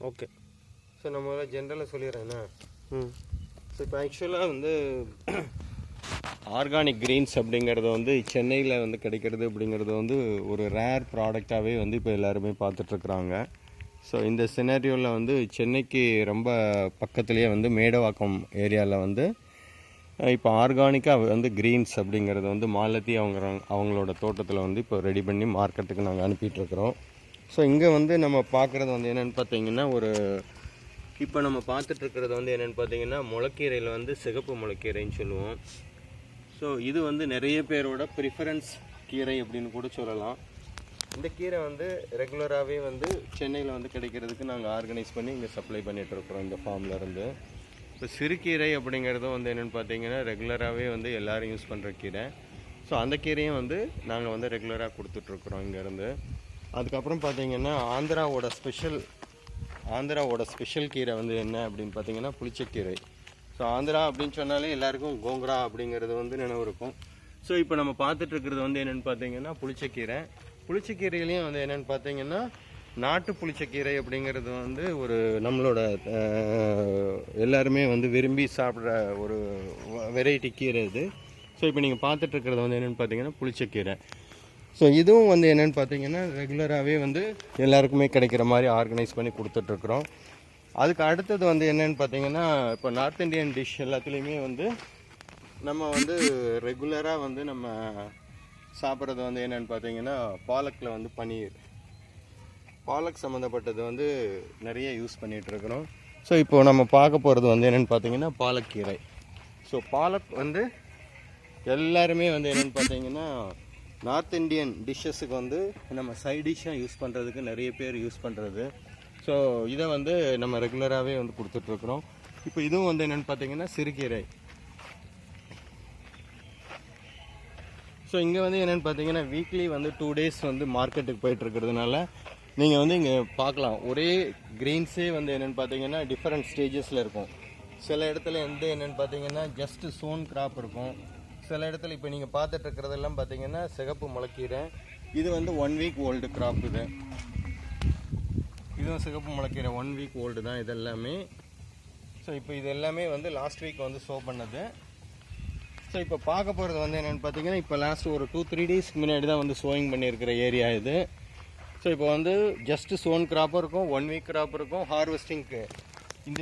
Okay. So நம்ம ஜென்ரலாக சொல்லிடுறேண்ணா. So இப்போ ஆக்சுவலாக வந்து ஆர்கானிக் கிரீன்ஸ் அப்படிங்கிறது வந்து சென்னையில் வந்து கிடைக்கிறது அப்படிங்கிறது வந்து ஒரு ரேர் ப்ராடக்டாகவே வந்து இப்போ எல்லாருமே பார்த்துட்ருக்குறாங்க. ஸோ இந்த சினாரியோவில் வந்து சென்னைக்கு ரொம்ப பக்கத்துலேயே வந்து மேடவாக்கம் ஏரியாவில் வந்து இப்போ ஆர்கானிக்காக வந்து கிரீன்ஸ் அப்படிங்கிறது வந்து மாலத்தி அவங்களோட தோட்டத்தில் வந்து இப்போ ரெடி பண்ணி மார்க்கெட்டுக்கு நாங்கள் அனுப்பிட்டுருக்குறோம். ஸோ இங்கே வந்து நம்ம பார்க்குறது வந்து என்னென்னு பார்த்தீங்கன்னா இப்போ நம்ம பார்த்துட்ருக்கிறது வந்து என்னென்னு பார்த்தீங்கன்னா முளைக்கீரையில் வந்து சிகப்பு முளைக்கீரைன்னு சொல்லுவோம். ஸோ இது வந்து நிறைய பேரோட ப்ரிஃபரன்ஸ் கீரை அப்படின்னு கூட சொல்லலாம். இந்த கீரை வந்து ரெகுலராகவே வந்து சென்னையில் வந்து கிடைக்கிறதுக்கு நாங்கள் ஆர்கனைஸ் பண்ணி இங்கே சப்ளை பண்ணிகிட்ருக்குறோம் இந்த ஃபார்ம்லேருந்து. இப்போ சிறுகீரை அப்படிங்கிறதும் வந்து என்னென்னு பார்த்தீங்கன்னா ரெகுலராகவே வந்து எல்லோரும் யூஸ் பண்ணுற கீரை. ஸோ அந்த கீரையும் வந்து நாங்கள் வந்து ரெகுலராக கொடுத்துட்ருக்குறோம் இங்கேருந்து. அதுக்கப்புறம் பார்த்தீங்கன்னா ஆந்திராவோட ஸ்பெஷல் கீரை வந்து என்ன அப்படின்னு பார்த்தீங்கன்னா புளிச்சக்கீரை. ஸோ ஆந்திரா அப்படின்னு சொன்னாலே எல்லாருக்கும் கோங்கரா அப்படிங்கிறது வந்து நினைவு இருக்கும். ஸோ இப்போ நம்ம பார்த்துட்ருக்கிறது வந்து என்னென்னு பார்த்தீங்கன்னா புளிச்சக்கீரையிலையும் வந்து என்னென்னு பார்த்தீங்கன்னா நாட்டு புளிச்சக்கீரை அப்படிங்கிறது வந்து ஒரு நம்மளோட எல்லாருமே வந்து விரும்பி சாப்பிட்ற ஒரு வெரைட்டி கீரை இது. ஸோ இப்போ நீங்கள் பார்த்துட்ருக்கிறது வந்து என்னென்னு பார்த்தீங்கன்னா புளிச்சக்கீரை. ஸோ இதுவும் வந்து என்னென்னு பார்த்தீங்கன்னா ரெகுலராகவே வந்து எல்லாருக்குமே கிடைக்கிற மாதிரி ஆர்கனைஸ் பண்ணி கொடுத்துட்ருக்குறோம். அதுக்கு அடுத்தது வந்து என்னென்னு பார்த்தீங்கன்னா இப்போ நார்த் இந்தியன் டிஷ் எல்லாத்துலேயுமே வந்து நம்ம வந்து ரெகுலராக வந்து நம்ம சாப்பிட்றது வந்து என்னென்னு பார்த்தீங்கன்னா பாலக்கில் வந்து பாலக் சம்மந்தப்பட்டது வந்து நிறைய யூஸ் பண்ணிகிட்ருக்குறோம். ஸோ இப்போது நம்ம பார்க்க போகிறது வந்து என்னென்னு பார்த்தீங்கன்னா பாலக்கீரை. ஸோ பாலக் வந்து எல்லாருமே வந்து என்னென்னு பார்த்தீங்கன்னா நார்த் இந்தியன் டிஷ்ஷஸுக்கு வந்து நம்ம சைட் டிஷ்ஷாக யூஸ் பண்ணுறதுக்கு நிறைய பேர் யூஸ் பண்ணுறது. ஸோ இதை வந்து நம்ம ரெகுலராகவே வந்து கொடுத்துட்ருக்குறோம். இப்போ இதுவும் வந்து என்னென்னு பார்த்தீங்கன்னா சிறுகீரை. ஸோ இங்கே வந்து என்னென்னு பார்த்தீங்கன்னா வீக்லி வந்து 2 days வந்து மார்க்கெட்டுக்கு போயிட்டுருக்கிறதுனால நீங்கள் வந்து இங்கே பார்க்கலாம். ஒரே கிரெயின்ஸே வந்து என்னென்னு பார்த்தீங்கன்னா டிஃப்ரெண்ட் ஸ்டேஜஸில் இருக்கும். சில இடத்துல என்னென்னு பார்த்தீங்கன்னா ஜஸ்ட்டு சோன் கிராப் இருக்கும். சில இடத்துல இப்போ நீங்கள் பார்த்துட்ருக்கிறதெல்லாம் பார்த்தீங்கன்னா சிகப்பு முளைக்கீரை. இது வந்து 1 week ஓல்டு கிராப். இதுவும் சிகப்பு முளைக்கீரை 1 week ஓல்டு தான் இது எல்லாமே. ஸோ இப்போ இது எல்லாமே வந்து லாஸ்ட் வீக் வந்து ஷோ பண்ணது. ஸோ இப்போ பார்க்க போகிறது வந்து என்னென்னு பார்த்தீங்கன்னா இப்போ லாஸ்ட் ஒரு 2-3 daysக்கு முன்னாடி தான் வந்து ஷோயிங் பண்ணியிருக்கிற ஏரியா இது. ஸோ இப்போ வந்து ஜஸ்ட்டு சோன் கிராப்பும் இருக்கும், 1 week கிராப் இருக்கும். ஹார்வெஸ்டிங்க்கு இந்த